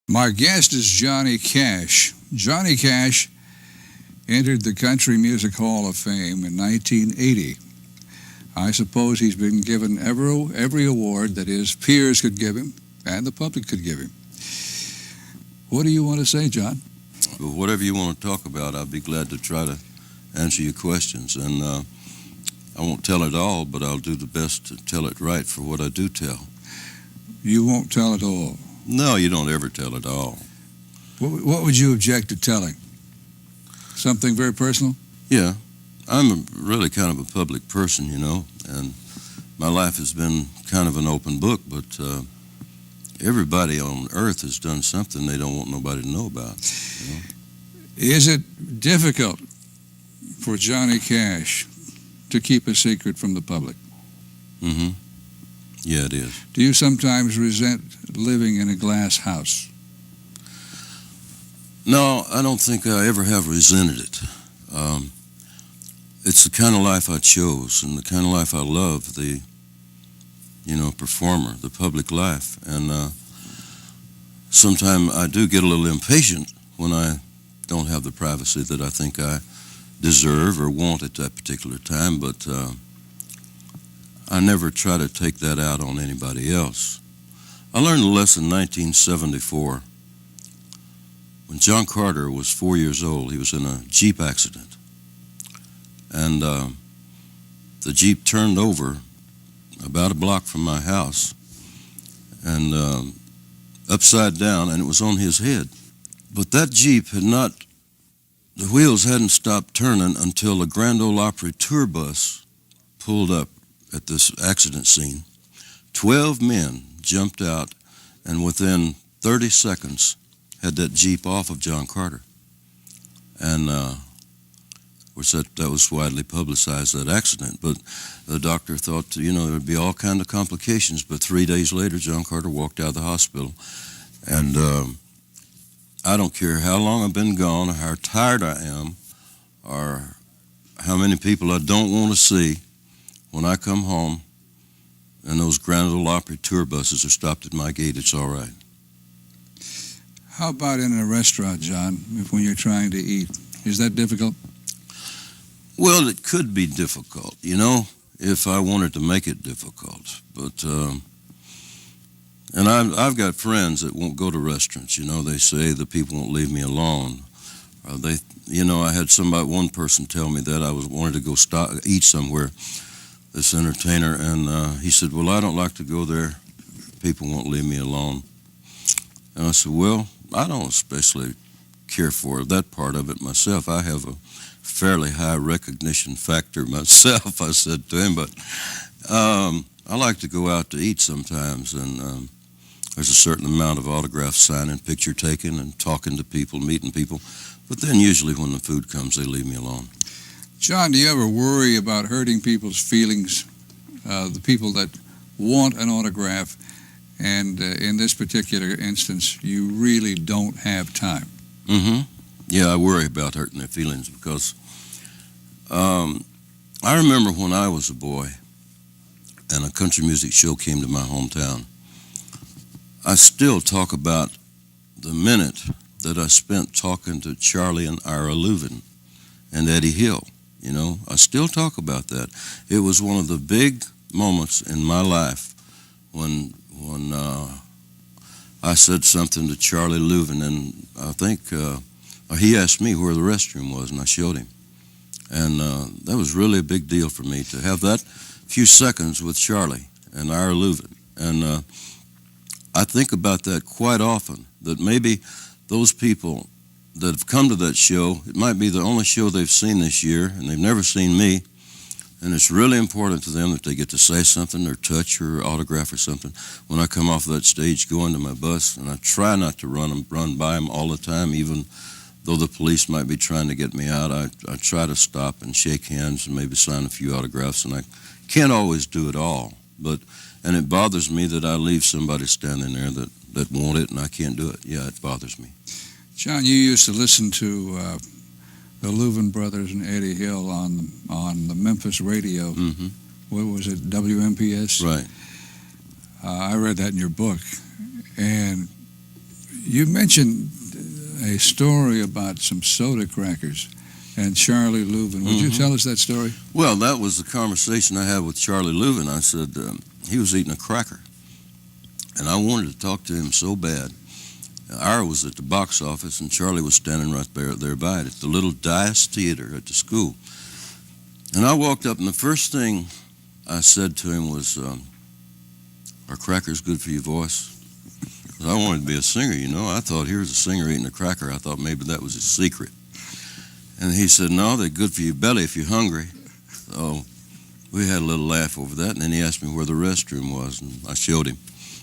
My guest is Johnny Cash. Johnny Cash entered the Country Music Hall of Fame in 1980. I suppose he's been given every award that his peers could give him and the public could give him. What do you want to say, John? Well, whatever you want to talk about, I'll be glad to try to answer your questions. And I won't tell it all, but I'll do the best to tell it right for what I do tell. You won't tell it all? No, you don't ever tell it all. What would you object to telling? Something very personal? Yeah. I'm really kind of a public person, you know, and my life has been kind of an open book, but everybody on earth has done something they don't want nobody to know about. You know? Is it difficult for Johnny Cash to keep a secret from the public? Mm-hmm. Yeah, it is. Do you sometimes resent living in a glass house? No, I don't think I ever have resented it. It's the kind of life I chose and the kind of life I love, the, performer, the public life. And sometimes I do get a little impatient when I don't have the privacy that I think I deserve or want at that particular time, but I never try to take that out on anybody else. I learned a lesson in 1974. When John Carter was 4 years old, he was in a Jeep accident. And the Jeep turned over about a block from my house and upside down, and it was on his head. But that Jeep the wheels hadn't stopped turning until a Grand Ole Opry tour bus pulled up at this accident scene. 12 men jumped out, and within 30 seconds had that Jeep off of John Carter. And of course, that was widely publicized, that accident. But the doctor thought, there would be all kinds of complications. But 3 days later, John Carter walked out of the hospital. And I don't care how long I've been gone or how tired I am or how many people I don't want to see, when I come home and those Grand Ole Opry tour buses are stopped at my gate, it's all right. How about in a restaurant, John, when you're trying to eat? Is that difficult? Well, it could be difficult, if I wanted to make it difficult. But, and I've got friends that won't go to restaurants, they say the people won't leave me alone. I had one person tell me that I wanted to go eat somewhere, this entertainer, and he said, well, I don't like to go there. People won't leave me alone. And I said, well, I don't especially care for that part of it myself. I have a fairly high recognition factor myself, I said to him, but I like to go out to eat sometimes, and there's a certain amount of autograph signing, picture taking, and talking to people, meeting people, but then usually when the food comes, they leave me alone. John, do you ever worry about hurting people's feelings, the people that want an autograph, and in this particular instance, you really don't have time? Mm-hmm. Yeah, I worry about hurting their feelings because I remember when I was a boy and a country music show came to my hometown, I still talk about the minute that I spent talking to Charlie and Ira Louvin and Eddie Hill. I still talk about that. It was one of the big moments in my life when I said something to Charlie Louvin, and I think he asked me where the restroom was, and I showed him. And that was really a big deal for me to have that few seconds with Charlie and Ira Louvin. And I think about that quite often, that maybe those people that have come to that show, it might be the only show they've seen this year, and they've never seen me, and it's really important to them that they get to say something or touch or autograph or something when I come off of that stage going to my bus. And I try not to run by them all the time, even though the police might be trying to get me out. I try to stop and shake hands and maybe sign a few autographs, and I can't always do it all. And it bothers me that I leave somebody standing there that want it and I can't do it. Yeah, it bothers me. John, you used to listen to the Louvin brothers and Eddie Hill on the Memphis radio. Mm-hmm. What was it, WMPS? Right. I read that in your book, and You mentioned a story about some soda crackers and Charlie Leuven. Would you tell us that story? Well, that was the conversation I had with Charlie Leuven. I said he was eating a cracker, and I wanted to talk to him so bad. Ira was at the box office, and Charlie was standing right there by it at the little Dice Theater at the school. And I walked up, and the first thing I said to him was, "Are crackers good for your voice?" 'Cause I wanted to be a singer, you know. I thought, here's a singer eating a cracker. I thought maybe that was his secret. And he said, "No, they're good for your belly if you're hungry." So we had a little laugh over that, and then he asked me where the restroom was, and I showed him.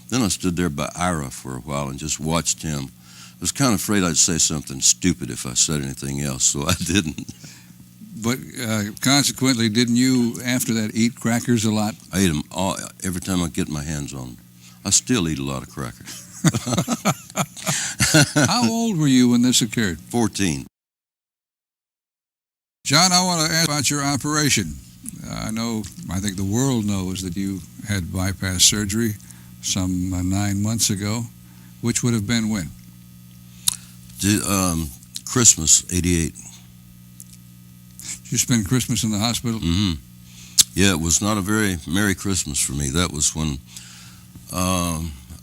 Then I stood there by Ira for a while and just watched him. I was kind of afraid I'd say something stupid if I said anything else, so I didn't. But consequently, didn't you, after that, eat crackers a lot? I ate them all, every time I get my hands on them. I still eat a lot of crackers. How old were you when this occurred? 14. John, I want to ask about your operation. I think the world knows that you had bypass surgery some 9 months ago, which would have been when? Christmas, 88. Did you spend Christmas in the hospital? Mm-hmm. Yeah, it was not a very Merry Christmas for me. That was when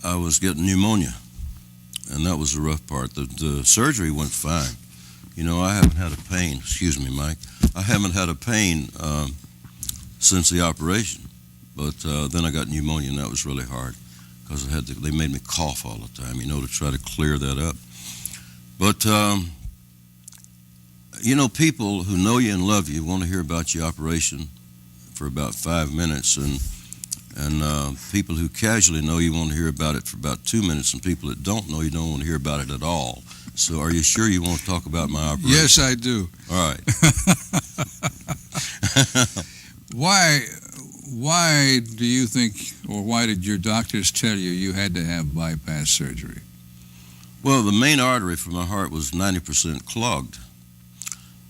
I was getting pneumonia, and that was the rough part. The surgery went fine. You know, I haven't had a pain. Excuse me, Mike. I haven't had a pain since the operation, but then I got pneumonia, and that was really hard because they made me cough all the time, you know, to try to clear that up. But you know, people who know you and love you want to hear about your operation for about 5 minutes, and people who casually know you want to hear about it for about 2 minutes, and people that don't know you don't want to hear about it at all. So are you sure you want to talk about my operation? Yes, I do. All right. Why do you think, or why did your doctors tell you you had to have bypass surgery? Well, the main artery for my heart was 90% clogged,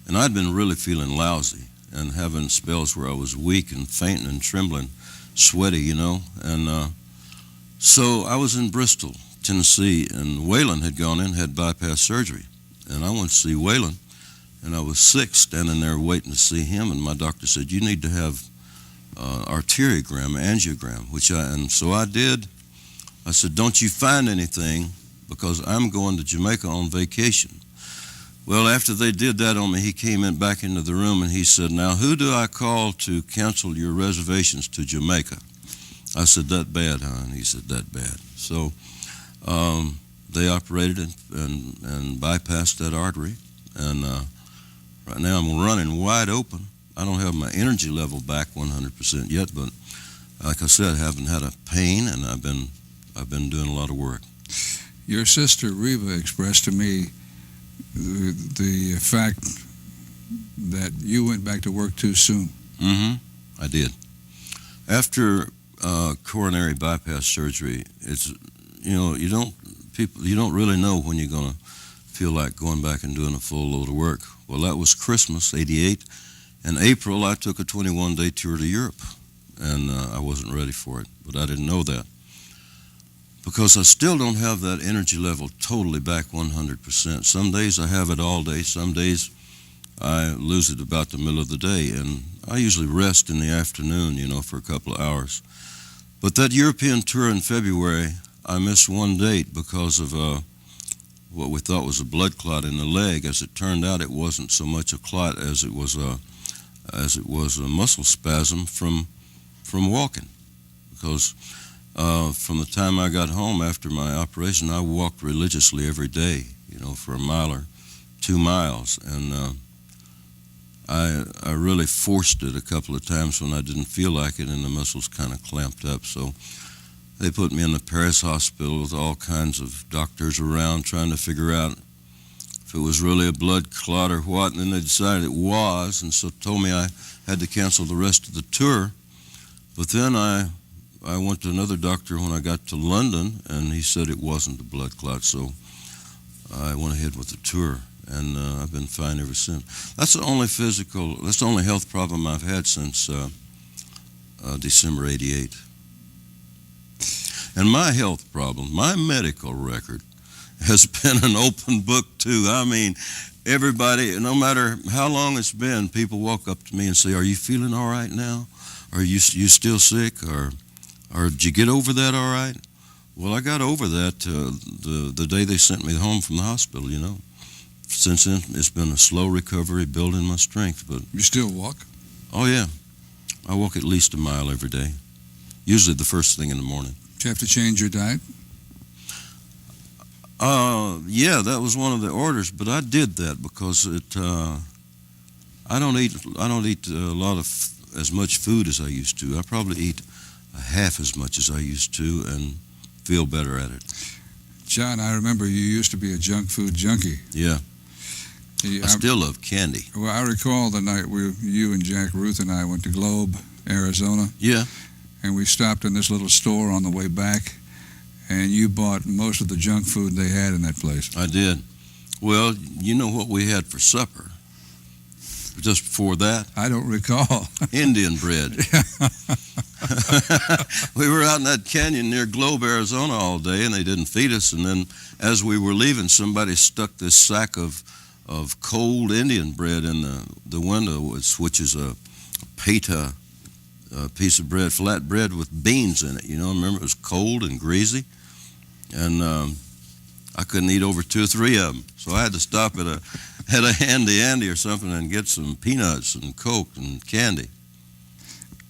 and I'd been really feeling lousy and having spells where I was weak and fainting and trembling, sweaty, you know. And so I was in Bristol, Tennessee, and Waylon had gone in, had bypass surgery. And I went to see Waylon, and I was sick, standing there waiting to see him, and my doctor said, "You need to have arteriogram, angiogram," and so I did. I said, "Don't you find anything, because I'm going to Jamaica on vacation." Well, after they did that on me, he came back into the room, and he said, "Now, who do I call to cancel your reservations to Jamaica?" I said, "That bad, huh?" And he said, "That bad." So they operated and bypassed that artery, and right now I'm running wide open. I don't have my energy level back 100% yet, but like I said, I haven't had a pain, and I've been doing a lot of work. Your sister Reva expressed to me the fact that you went back to work too soon. Mm-hmm. I did. After coronary bypass surgery, it's, you know, you don't really know when you're going to feel like going back and doing a full load of work. Well, that was Christmas, 88. In April, I took a 21-day tour to Europe, and I wasn't ready for it, but I didn't know that. Because I still don't have that energy level totally back 100%. Some days I have it all day. Some days I lose it about the middle of the day, and I usually rest in the afternoon, you know, for a couple of hours. But that European tour in February, I missed one date because of what we thought was a blood clot in the leg. As it turned out, it wasn't so much a clot as it was a muscle spasm from walking. Because from the time I got home after my operation, I walked religiously every day, you know, for a mile or 2 miles, and I really forced it a couple of times when I didn't feel like it, and the muscles kind of clamped up. So they put me in the Paris hospital with all kinds of doctors around trying to figure out if it was really a blood clot or what, and then they decided it was, and so told me I had to cancel the rest of the tour. But then I went to another doctor when I got to London, and he said it wasn't a blood clot, so I went ahead with the tour, and I've been fine ever since. That's the only health problem I've had since December 88. And my health problem, my medical record, has been an open book too. I mean, everybody, no matter how long it's been, people walk up to me and say, "Are you feeling all right now? Are you still sick? Or did you get over that all right?" Well, I got over that the day they sent me home from the hospital. Since then, it's been a slow recovery, building my strength. But You still walk? oh yeah, I walk at least a mile every day. Usually the first thing in the morning. Do you have to change your diet? Yeah, that was one of the orders, but I did that because I don't eat a lot of as much food as I used to. I probably eat half as much as I used to and feel better at it. John, I remember you used to be a junk food junkie. Yeah, I still love candy. Well, I recall the night you and Jack Ruth and I went to Globe, Arizona. Yeah. And we stopped in this little store on the way back, and you bought most of the junk food they had in that place. I did. Well, you know what we had for supper? Just before that? I don't recall. Indian bread. We were out in that canyon near Globe, Arizona all day, and they didn't feed us. And then as we were leaving, somebody stuck this sack of cold Indian bread in the window, which is a pita piece of bread, flat bread with beans in it. Remember, it was cold and greasy. And I couldn't eat over 2 or 3 of them. So I had to stop at a Handy Andy or something and get some peanuts and Coke and candy.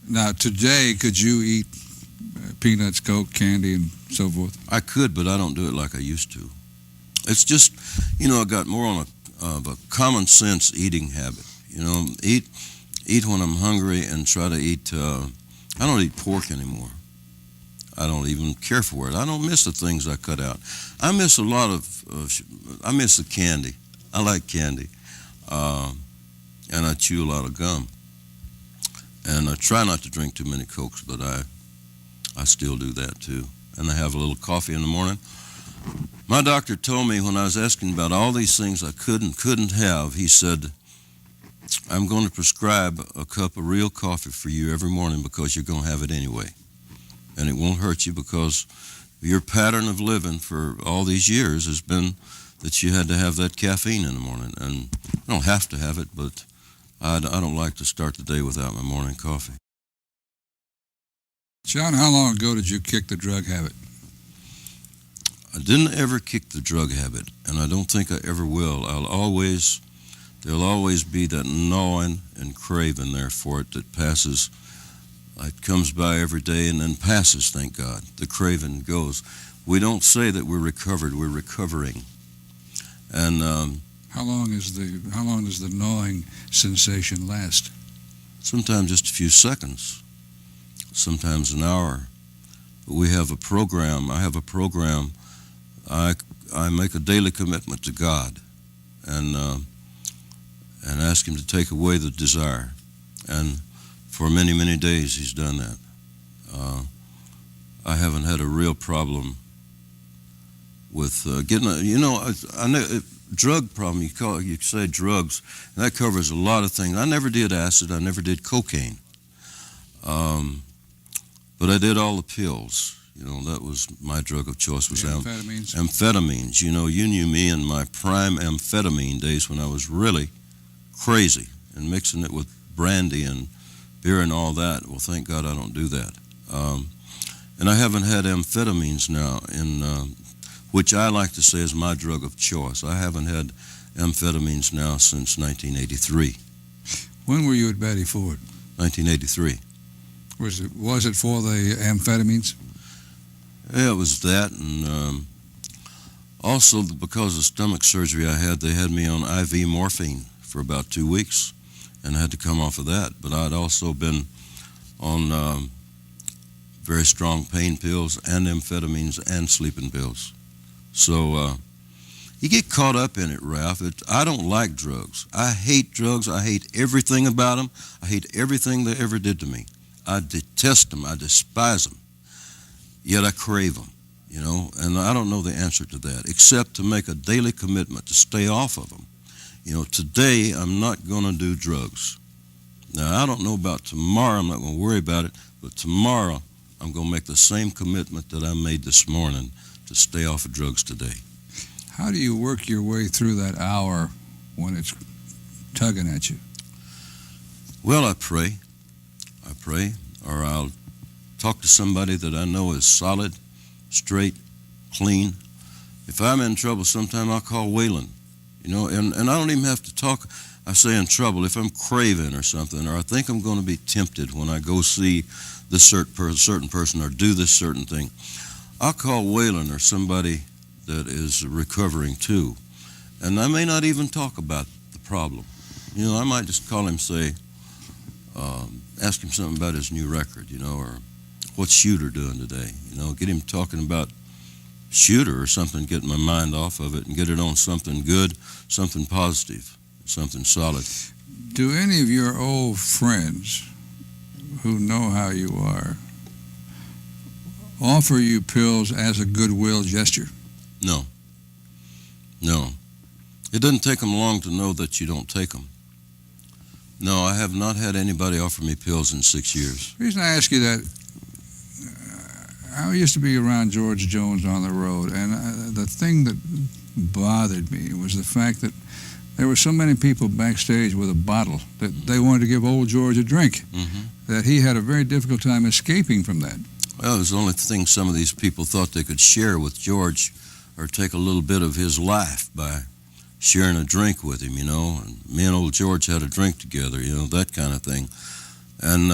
Now, today, could you eat peanuts, Coke, candy, and so forth? I could, but I don't do it like I used to. It's just, I got more on a common sense eating habit. Eat when I'm hungry and try to eat. I don't eat pork anymore. I don't even care for it. I don't miss the things I cut out. I miss a lot I miss the candy. I like candy. And I chew a lot of gum. And I try not to drink too many Cokes, but I still do that too. And I have a little coffee in the morning. My doctor told me when I was asking about all these things I couldn't have, he said, "I'm going to prescribe a cup of real coffee for you every morning because you're going to have it anyway. And it won't hurt you because your pattern of living for all these years has been that you had to have that caffeine in the morning. And I don't have to have it, but I don't like to start the day without my morning coffee." John, how long ago did you kick the drug habit? I didn't ever kick the drug habit, and I don't think I ever will. There'll always be that gnawing and craving there for it that passes. It comes by every day and then passes, thank God. The craving goes. We don't say that we're recovered, we're recovering. And how long does the gnawing sensation last? Sometimes just a few seconds, sometimes an hour. But we have a program. I have a program. I make a daily commitment to God and ask Him to take away the desire. And for many, many days He's done that. I haven't had a real problem with getting I know drug problem. You say drugs, and that covers a lot of things. I never did acid. I never did cocaine. But I did all the pills. That was my drug of choice. Was amphetamines. Amphetamines. You knew me in my prime amphetamine days when I was really crazy and mixing it with brandy and beer and all that. Well, thank God I don't do that. And I haven't had amphetamines now, which I like to say is my drug of choice. I haven't had amphetamines now since 1983. When were you at Betty Ford? 1983. Was it for the amphetamines? Yeah, it was that, and also because of stomach surgery I had, they had me on IV morphine for about 2 weeks, and I had to come off of that. But I'd also been on very strong pain pills and amphetamines and sleeping pills. So you get caught up in it, Ralph. I don't like drugs. I hate drugs. I hate everything about them. I hate everything they ever did to me. I detest them. I despise them. Yet I crave them, and I don't know the answer to that, except to make a daily commitment to stay off of them. Today I'm not going to do drugs. Now, I don't know about tomorrow. I'm not going to worry about it, but tomorrow I'm going to make the same commitment that I made this morning to stay off of drugs today. How do you work your way through that hour when it's tugging at you? Well, I pray, or I'll talk to somebody that I know is solid, straight, clean. If I'm in trouble sometime, I'll call Waylon, and I don't even have to talk. I say in trouble, if I'm craving or something, or I think I'm going to be tempted when I go see this certain person or do this certain thing, I'll call Waylon or somebody that is recovering too. And I may not even talk about the problem. I might just call him, say, ask him something about his new record, or what's Shooter doing today, get him talking about Shooter or something, get my mind off of it and get it on something good, something positive, something solid. Do any of your old friends who know how you are offer you pills as a goodwill gesture? No. It doesn't take them long to know that you don't take them. No, I have not had anybody offer me pills in 6 years. The reason I ask you that, I used to be around George Jones on the road, and the thing that bothered me was the fact that there were so many people backstage with a bottle that they wanted to give old George a drink, that he had a very difficult time escaping from that. Well, it was the only thing some of these people thought they could share with George or take a little bit of his life by sharing a drink with him, and me and old George had a drink together, that kind of thing. And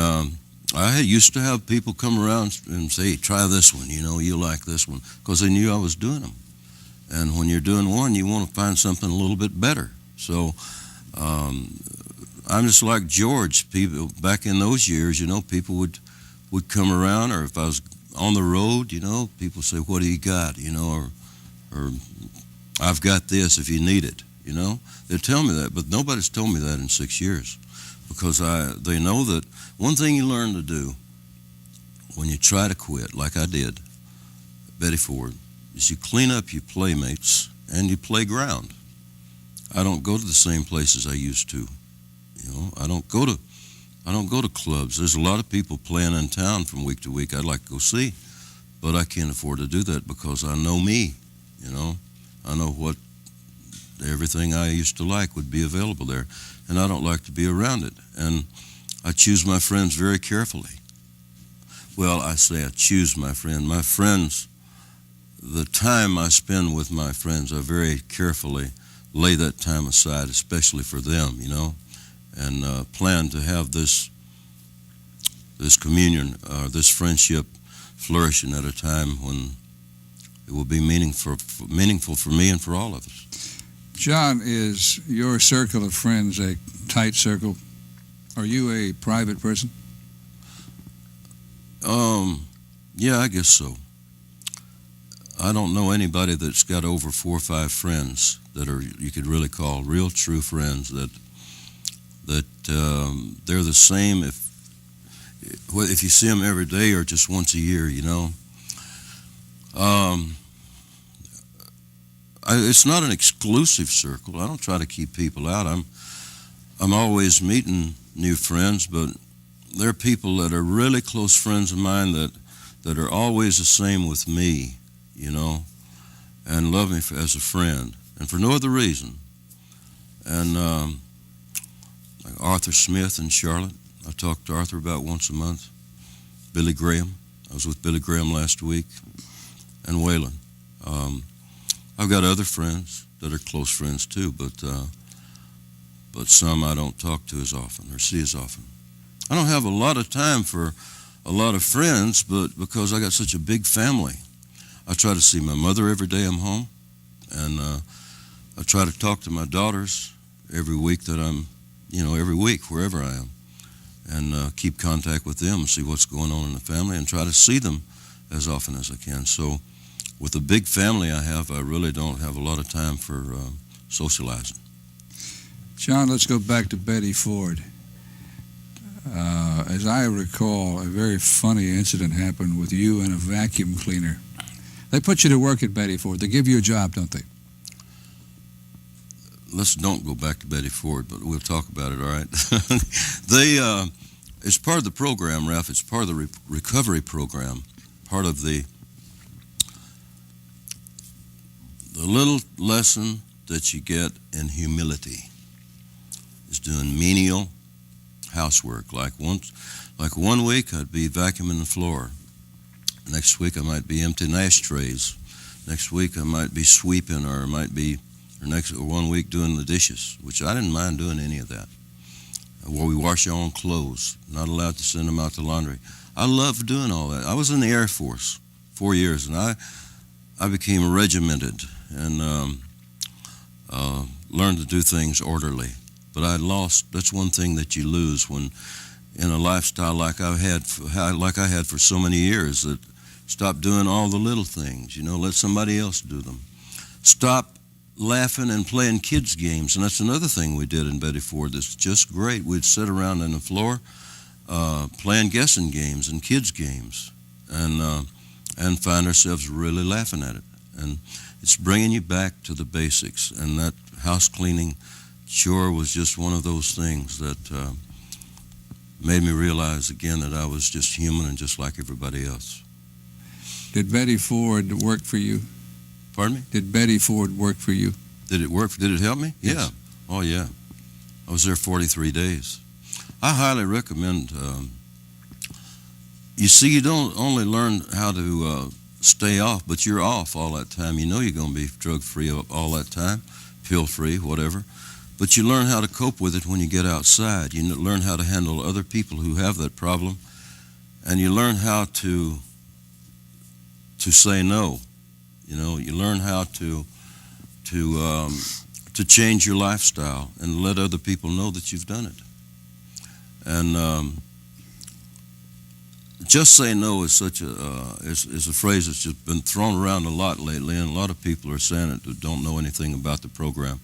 I used to have people come around and say, hey, try this one, you like this one, because they knew I was doing them. And when you're doing one, you want to find something a little bit better. So I'm just like George. People back in those years, people would come around, or if I was on the road, people say, what do you got, or I've got this if you need it, They tell me that, but nobody's told me that in 6 years, because they know that one thing you learn to do when you try to quit, like I did, Betty Ford, is you clean up your playmates and you play ground. I don't go to the same places I used to. I don't go to clubs. There's a lot of people playing in town from week to week I'd like to go see, but I can't afford to do that because I know me, I know what everything I used to like would be available there, and I don't like to be around it. And I choose my friends very carefully. Well, I say I choose my friend. My friends, the time I spend with my friends, I very carefully lay that time aside, especially for them, and plan to have this communion, this friendship flourishing at a time when it will be meaningful for me and for all of us. John, is your circle of friends a tight circle? Are you a private person? Yeah, I guess so. I don't know anybody that's got over 4 or 5 friends that are, you could really call real true friends, that they're the same if you see them every day or just once a year, It's not an exclusive circle. I don't try to keep people out. I'm always meeting new friends, but there are people that are really close friends of mine that are always the same with me, and love me as a friend, and for no other reason. And like Arthur Smith in Charlotte, I talk to Arthur about once a month. Billy Graham, I was with Billy Graham last week, and Waylon. I've got other friends that are close friends too, but some I don't talk to as often or see as often. I don't have a lot of time for a lot of friends, but because I got such a big family, I try to see my mother every day I'm home, and I try to talk to my daughters every week that I'm, every week wherever I am, and keep contact with them, see what's going on in the family, and try to see them as often as I can. So with the big family I have, I really don't have a lot of time for socializing. John, let's go back to Betty Ford. As I recall, a very funny incident happened with you and a vacuum cleaner. They put you to work at Betty Ford. They give you a job, don't they? Let's don't go back to Betty Ford, but we'll talk about it, all right? It's part of the program, Ralph. It's part of the recovery program, part of the the little lesson that you get in humility is doing menial housework. Like one week I'd be vacuuming the floor. Next week I might be emptying ashtrays. Next week I might be sweeping, or one week doing the dishes, which I didn't mind doing any of that. Where we wash our own clothes, not allowed to send them out to laundry. I loved doing all that. I was in the Air Force 4 years, and I became regimented and learned to do things orderly. But that's one thing that you lose when in a lifestyle like I had for so many years, that stop doing all the little things, let somebody else do them. Stop laughing and playing kids' games, and that's another thing we did in Betty Ford that's just great. We'd sit around on the floor playing guessing games and kids' games, and find ourselves really laughing at it. And it's bringing you back to the basics, and that house cleaning chore was just one of those things that made me realize again that I was just human and just like everybody else. Did Betty Ford work for you? Pardon me? Did Betty Ford work for you? Did it work? Did it help me? Yes. Yeah. Oh, yeah. I was there 43 days. I highly recommend. You see, you don't only learn how to stay off, but you're off all that time. You know you're going to be drug-free all that time, pill-free, whatever. But you learn how to cope with it when you get outside. You learn how to handle other people who have that problem, and you learn how to say no. You learn how to change your lifestyle and let other people know that you've done it. And just say no is such is a phrase that's just been thrown around a lot lately, and a lot of people are saying it that don't know anything about the program.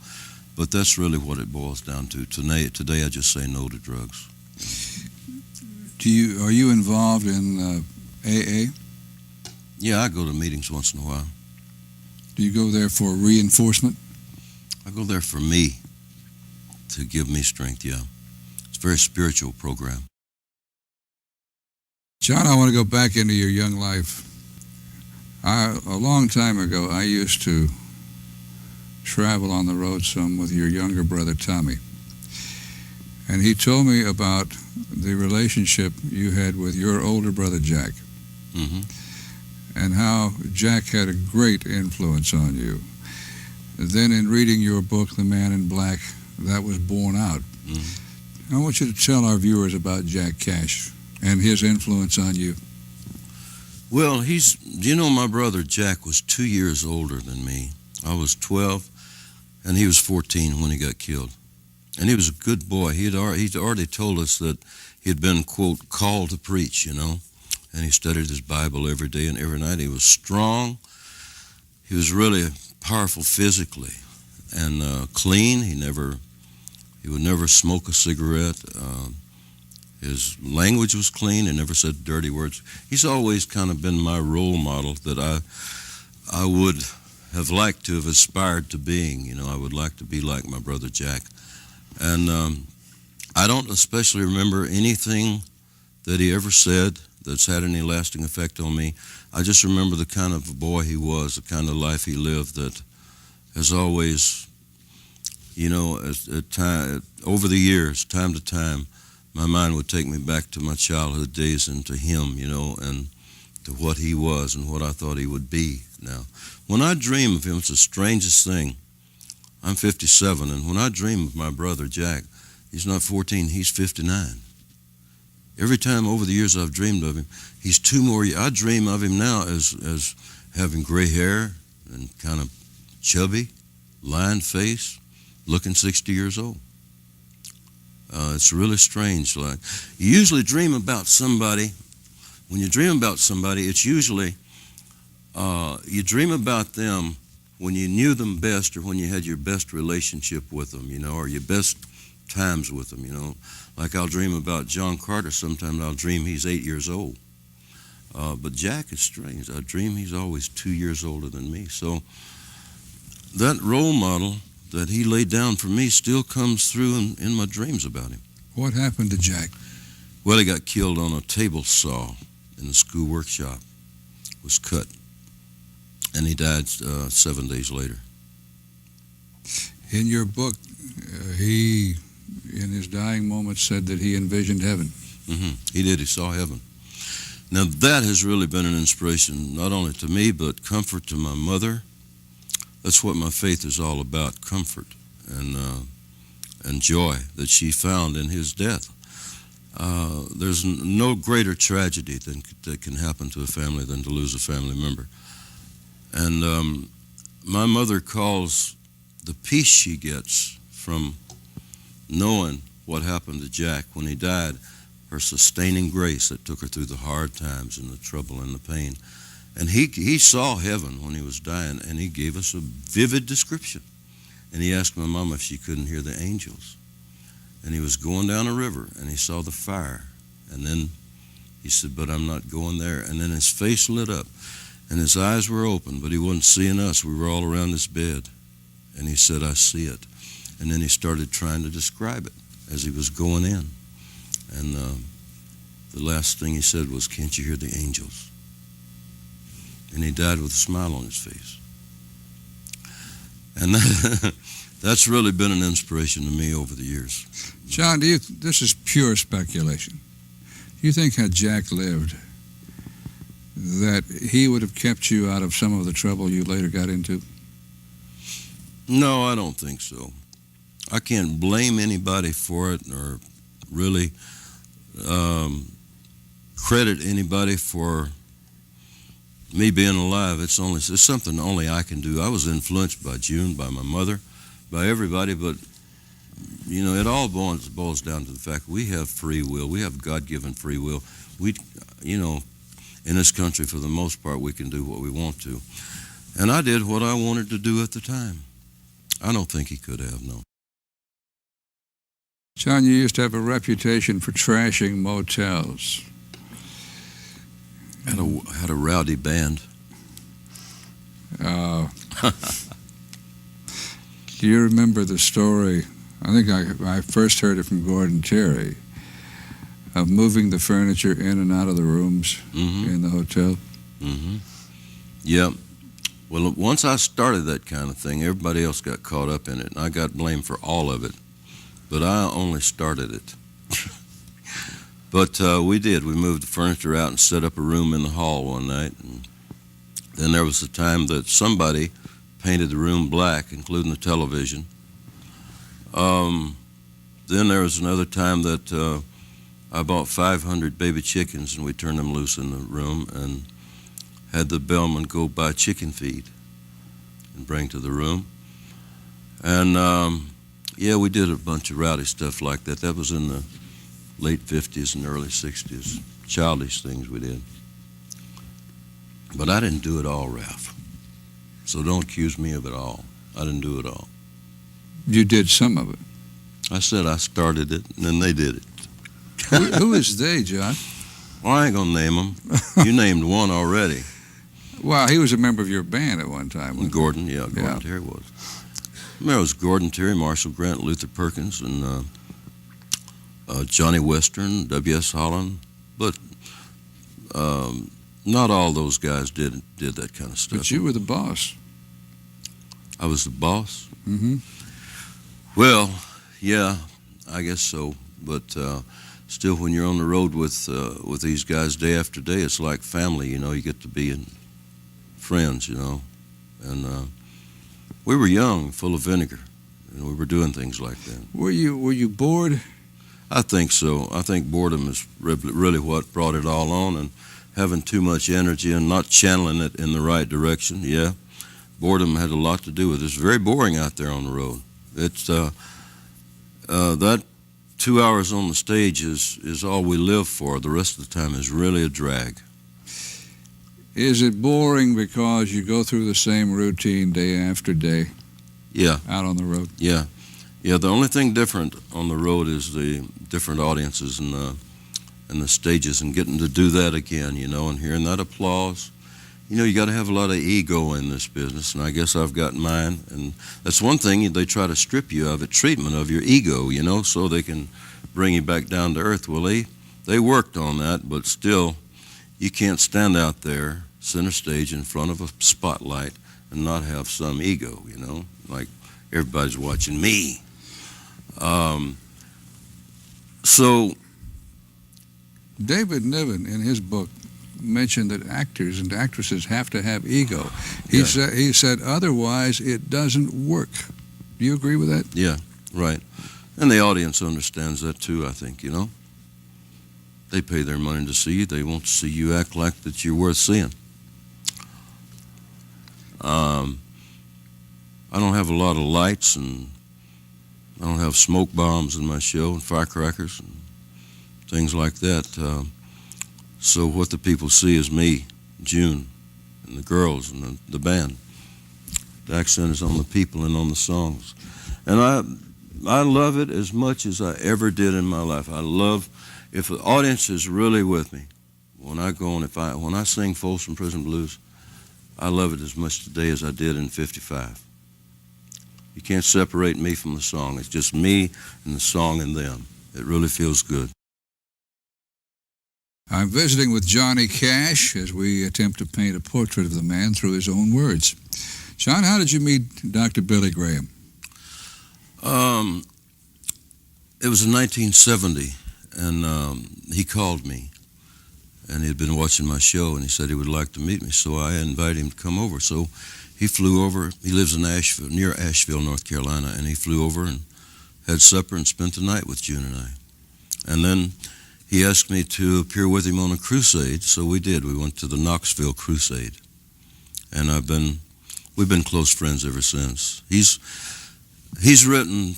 But that's really what it boils down to. Today I just say no to drugs. Are you involved in AA? Yeah, I go to meetings once in a while. Do you go there for reinforcement? I go there for me, to give me strength, yeah. It's a very spiritual program. John, I want to go back into your young life. A long time ago, I used to travel on the road some with your younger brother, Tommy. And he told me about the relationship you had with your older brother, Jack. Mm-hmm. And how Jack had a great influence on you. Then in reading your book, The Man in Black, that was borne out. Mm-hmm. I want you to tell our viewers about Jack Cash and his influence on you. Well, my brother Jack was 2 years older than me. I was 12, and he was 14 when he got killed. And he was a good boy. He'd already told us that he had been, quote, called to preach, and he studied his Bible every day and every night. He was strong. He was really powerful physically and clean. He would never smoke a cigarette. His language was clean and never said dirty words. He's always kind of been my role model that I would have liked to have aspired to being. I would like to be like my brother Jack. And I don't especially remember anything that he ever said that's had any lasting effect on me. I just remember the kind of boy he was, the kind of life he lived that has always, over the years, time to time, my mind would take me back to my childhood days and to him, and to what he was and what I thought he would be now. When I dream of him, it's the strangest thing. I'm 57, and when I dream of my brother Jack, he's not 14, he's 59. Every time over the years I've dreamed of him, he's 2 more years. I dream of him now as having gray hair and kind of chubby, lined face, looking 60 years old. It's really strange. Like, you usually dream about somebody. When you dream about somebody, it's usually you dream about them when you knew them best, or when you had your best relationship with them, or your best times with them, Like I'll dream about John Carter sometimes. I'll dream he's 8 years old. But Jack is strange. I dream he's always 2 years older than me. So that role model that he laid down for me still comes through in my dreams about him. What happened to Jack? Well, he got killed on a table saw in the school workshop. Was cut. And he died 7 days later. In your book, he, in his dying moments, said that he envisioned heaven. He did. He saw heaven. Now, that has really been an inspiration, not only to me, but comfort to my mother. That's what my faith is all about, comfort and joy that she found in his death. There's no greater tragedy that can happen to a family than to lose a family member. And my mother calls the peace she gets from knowing what happened to Jack when he died her sustaining grace that took her through the hard times and the trouble and the pain. And he saw heaven when he was dying, and he gave us a vivid description. And he asked my mom if she couldn't hear the angels. And he was going down a river, and he saw the fire. And then he said, but I'm not going there. And then his face lit up, and his eyes were open, but he wasn't seeing us. We were all around his bed. And he said, I see it. And then he started trying to describe it as he was going in. And the last thing he said was, can't you hear the angels? And he died with a smile on his face. And that's really been an inspiration to me over the years. John, this is pure speculation. Do you think had Jack lived, that he would have kept you out of some of the trouble you later got into? No, I don't think so. I can't blame anybody for it or really credit anybody for me being alive. It's something only I can do. I was influenced by June, by my mother, by everybody, but it all boils down to the fact we have free will. We have God-given free will. In this country, for the most part, we can do what we want to. And I did what I wanted to do at the time. I don't think he could have, no. John, you used to have a reputation for trashing motels. Had a rowdy band. Do you remember the story? I think I first heard it from Gordon Terry, of moving the furniture in and out of the rooms in the hotel. Yeah. Well, once I started that kind of thing, everybody else got caught up in it, and I got blamed for all of it. But I only started it. But we did. We moved the furniture out and set up a room in the hall one night. And then there was a time that somebody painted the room black, including the television. Then there was another time that I bought 500 baby chickens, and we turned them loose in the room and had the bellman go buy chicken feed and bring to the room. And yeah, we did a bunch of rowdy stuff like that. That was in the late 50s and early 60s. Childish things we did. But I didn't do it all, Ralph. So don't accuse me of it all. I didn't do it all. You did some of it. I said I started it, and then they did it. Who is they, John? Well, I ain't going to name them. You named one already. Well, he was a member of your band at one time. Wasn't Gordon, yeah, Gordon Terry was. There was Gordon Terry, Marshall Grant, Luther Perkins, and Johnny Western, W.S. Holland. But not all those guys did that kind of stuff. But you were the boss. I was the boss? Mm-hmm. Well, yeah, I guess so. But still, when you're on the road with these guys day after day, it's like family, You get to be friends, And we were young, full of vinegar, and we were doing things like that. Were you bored? I think so. I think boredom is really what brought it all on, and having too much energy and not channeling it in the right direction. Yeah, boredom had a lot to do with it. It's very boring out there on the road. It's that 2 hours on the stage is all we live for. The rest of the time is really a drag. Is it boring because you go through the same routine day after day? Yeah. Out on the road? Yeah. Yeah, the only thing different on the road is the different audiences and the stages, and getting to do that again, and hearing that applause. You got to have a lot of ego in this business, and I guess I've got mine. And that's one thing they try to strip you of, treatment of your ego, so they can bring you back down to earth. Well, they worked on that, but still, you can't stand out there, center stage, in front of a spotlight, and not have some ego, like everybody's watching me. So David Niven, in his book, mentioned that actors and actresses have to have ego. He said otherwise it doesn't work. Do you agree with that? Yeah, right. And the audience understands that too, I think, They pay their money to see you. They want to see you act like that you're worth seeing. I don't have a lot of lights, and I don't have smoke bombs in my show and firecrackers and things like that. So what the people see is me, June, and the girls and the band. The accent is on the people and on the songs. And I love it as much as I ever did in my life. I love, if the audience is really with me, when I go and when I sing Folsom Prison Blues, I love it as much today as I did in '55. You can't separate me from the song. It's just me and the song and them. It really feels good. I'm visiting with Johnny Cash as we attempt to paint a portrait of the man through his own words. John, how did you meet Dr. Billy Graham? It was in 1970, and he called me, and he had been watching my show, and he said he would like to meet me, so I invited him to come over. So he flew over. He lives in near Asheville, North Carolina, and he flew over and had supper and spent the night with June and I. And then he asked me to appear with him on a crusade, so we did. We went to the Knoxville Crusade, and we've been close friends ever since. He's written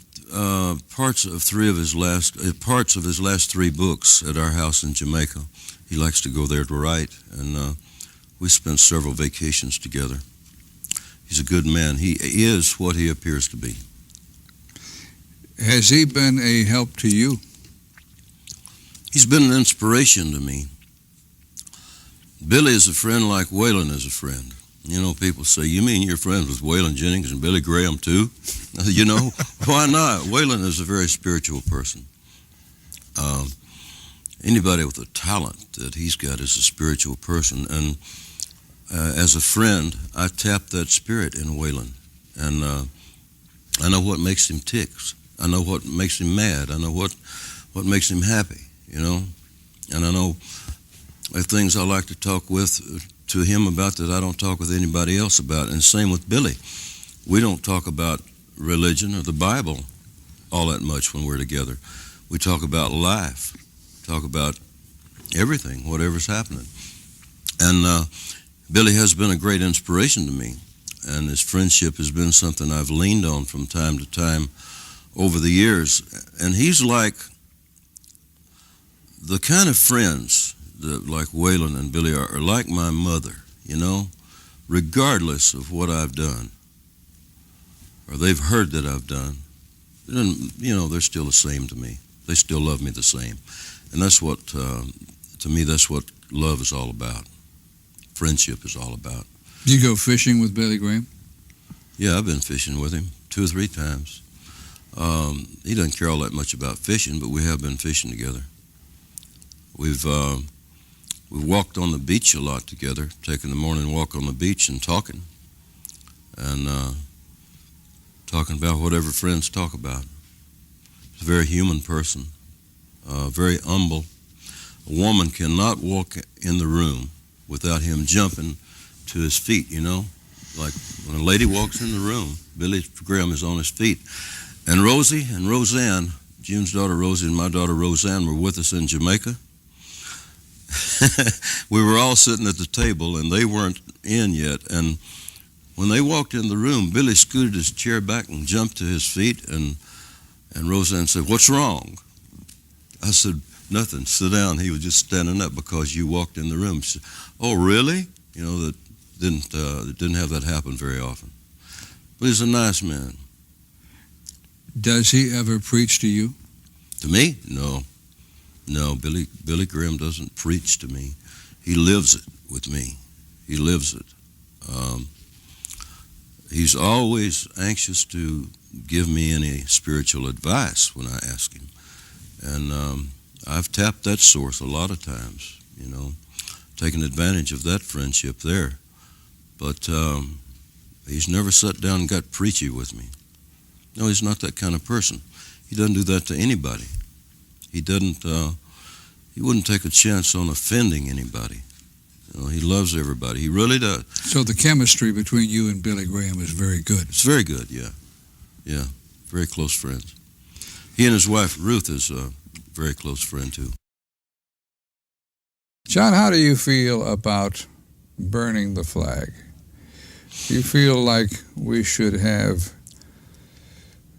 parts of his last three books at our house in Jamaica. He likes to go there to write, and we spent several vacations together. He's a good man. He is what he appears to be. Has he been a help to you? He's been an inspiration to me. Billy is a friend like Waylon is a friend. People say, you mean you're friends with Waylon Jennings and Billy Graham too? Why not? Waylon is a very spiritual person. Anybody with a talent that he's got is a spiritual person. And as a friend, I tap that spirit in Waylon. And I know what makes him tick. I know what makes him mad. I know what makes him happy, And I know the things I like to talk to him about that I don't talk with anybody else about. And same with Billy. We don't talk about religion or the Bible all that much when we're together. We talk about life, talk about everything, whatever's happening. And Billy has been a great inspiration to me, and his friendship has been something I've leaned on from time to time over the years. And he's like the kind of friends that, like Waylon and Billy, are like my mother, regardless of what I've done, or they've heard that I've done. They're still the same to me. They still love me the same. And that's what, to me, that's what love is all about. Friendship is all about. Do you go fishing with Billy Graham? Yeah, I've been fishing with him 2 or 3 times. He doesn't care all that much about fishing, but we have been fishing together. We've walked on the beach a lot together, taking the morning walk on the beach and talking about whatever friends talk about. He's a very human person, very humble. A woman cannot walk in the room without him jumping to his feet, Like when a lady walks in the room, Billy Graham is on his feet. And Rosie and Roseanne, June's daughter Rosie and my daughter Roseanne, were with us in Jamaica. We were all sitting at the table, and they weren't in yet. And when they walked in the room, Billy scooted his chair back and jumped to his feet, and Roseanne said, "What's wrong?" I said, "Nothing, sit down." He was just standing up because you walked in the room. She said, "Oh, really?" That didn't have that happen very often. But he's a nice man. Does he ever preach to you? To me? No. Billy Graham doesn't preach to me. He lives it with me. He lives it. He's always anxious to give me any spiritual advice when I ask him. And I've tapped that source a lot of times, taken advantage of that friendship there. But He's never sat down and got preachy with me. No, he's not that kind of person. He doesn't do that to anybody. He wouldn't take a chance on offending anybody. You know, he loves everybody. He really does. So the chemistry between you and Billy Graham is very good. It's very good, yeah. Yeah, very close friends. He and his wife, Ruth, is a very close friend, too. John, how do you feel about burning the flag? Do you feel like we should have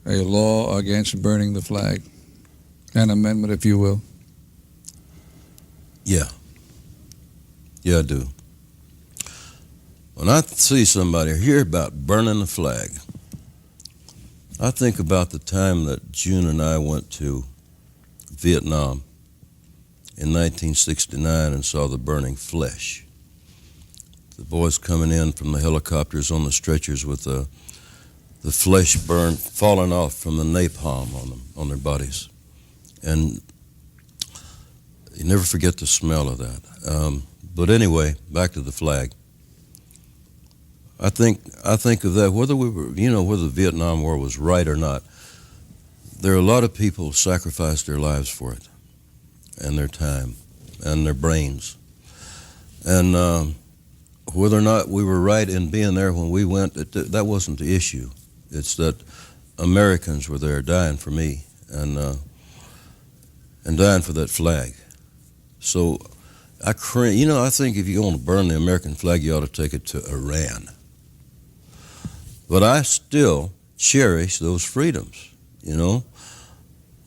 a law against burning the flag? An amendment, if you will? Yeah. Yeah, I do. When I see somebody or hear about burning the flag, I think about the time that June and I went to Vietnam in 1969 and saw the burning flesh. The boys coming in from the helicopters on the stretchers with the flesh burned, falling off from the napalm on them, on their bodies. And you never forget the smell of that. But anyway, back to the flag. I think of that, whether the Vietnam War was right or not, there are a lot of people who sacrificed their lives for it, and their time, and their brains. And whether or not we were right in being there when we went, that wasn't the issue. It's that Americans were there dying for me and dying for that flag. So I think if you're going to burn the American flag, you ought to take it to Iran. But I still cherish those freedoms, you know.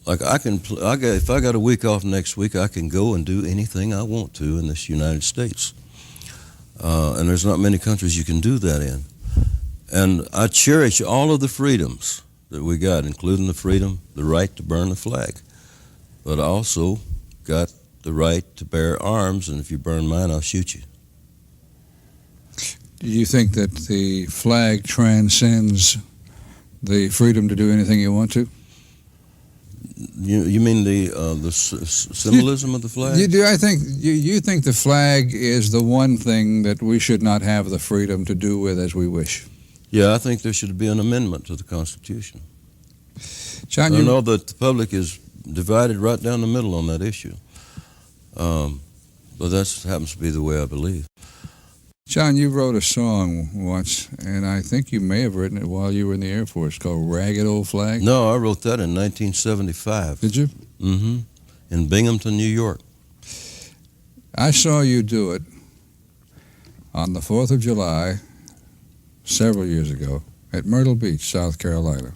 Like if I got a week off next week, I can go and do anything I want to in this United States. And there's not many countries you can do that in. And I cherish all of the freedoms that we got, including the right to burn the flag. But I also got the right to bear arms, and if you burn mine, I'll shoot you. Do you think that the flag transcends the freedom to do anything you want to? You mean the symbolism of the flag? You think the flag is the one thing that we should not have the freedom to do with as we wish? Yeah, I think there should be an amendment to the Constitution. John, I know that the public is divided right down the middle on that issue. But that happens to be the way I believe. John, you wrote a song once, and I think you may have written it while you were in the Air Force, called Ragged Old Flag. No, I wrote that in 1975. Did you? Mm-hmm. In Binghamton, New York. I saw you do it on the 4th of July several years ago at Myrtle Beach, South Carolina.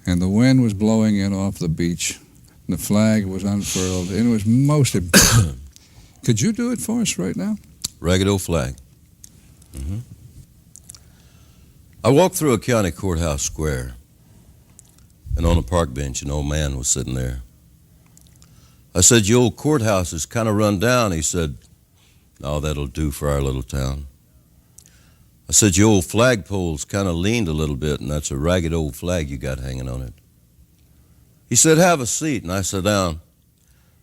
And the wind was blowing in off the beach. The flag was unfurled, and it was most important. Could you do it for us right now? Ragged Old Flag. Mm-hmm. I walked through a county courthouse square, and on a park bench, an old man was sitting there. I said, "Your old courthouse is kind of run down." He said, "No, that'll do for our little town." I said, "Your old flagpole's kind of leaned a little bit, and that's a ragged old flag you got hanging on it." He said, "Have a seat," and I sat down.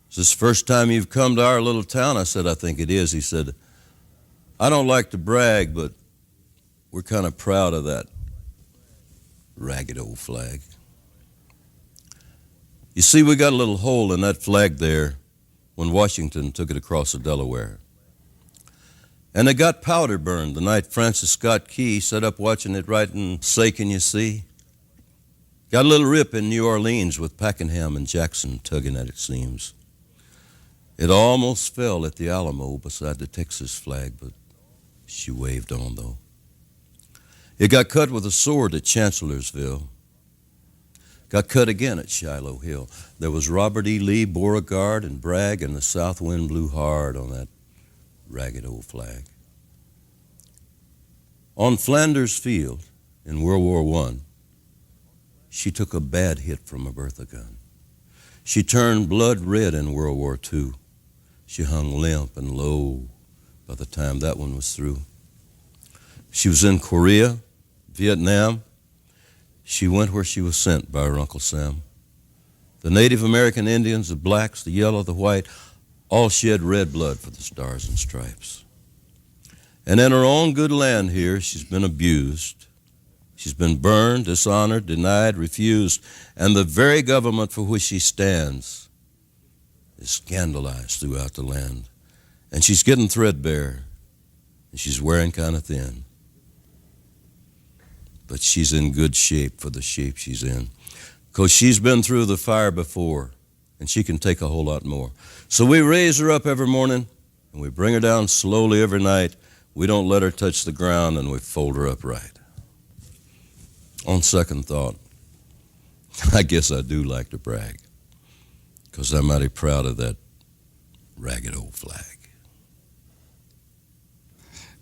"Is this the first time you've come to our little town?" I said, "I think it is." He said, "I don't like to brag, but we're kind of proud of that ragged old flag. You see, we got a little hole in that flag there when Washington took it across the Delaware. And it got powder burned the night Francis Scott Key sat up watching it right in Say Can You See? Got a little rip in New Orleans with Pakenham and Jackson tugging at its seams. It almost fell at the Alamo beside the Texas flag, but she waved on, though. It got cut with a sword at Chancellorsville. Got cut again at Shiloh Hill. There was Robert E. Lee, Beauregard, and Bragg, and the south wind blew hard on that ragged old flag. On Flanders Field in World War I, she took a bad hit from a Bertha gun. She turned blood red in World War II. She hung limp and low by the time that one was through. She was in Korea, Vietnam. She went where she was sent by her Uncle Sam. The Native American Indians, the blacks, the yellow, the white, all shed red blood for the Stars and Stripes. And in her own good land here, she's been abused. She's been burned, dishonored, denied, refused, and the very government for which she stands is scandalized throughout the land. And she's getting threadbare, and she's wearing kind of thin. But she's in good shape for the shape she's in, because she's been through the fire before, and she can take a whole lot more. So we raise her up every morning, and we bring her down slowly every night. We don't let her touch the ground, and we fold her up right. On second thought, I guess I do like to brag, because I'm mighty proud of that ragged old flag.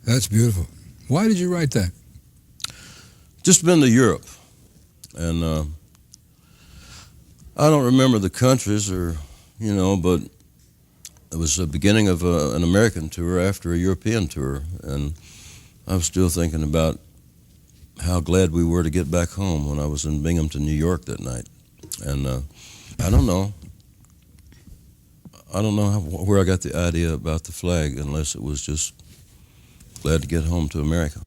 That's beautiful. Why did you write that? Just been to Europe, and I don't remember the countries but it was the beginning of an American tour after a European tour, and I was still thinking about how glad we were to get back home when I was in Binghamton, New York that night. And I don't know where I got the idea about the flag, unless it was just glad to get home to America.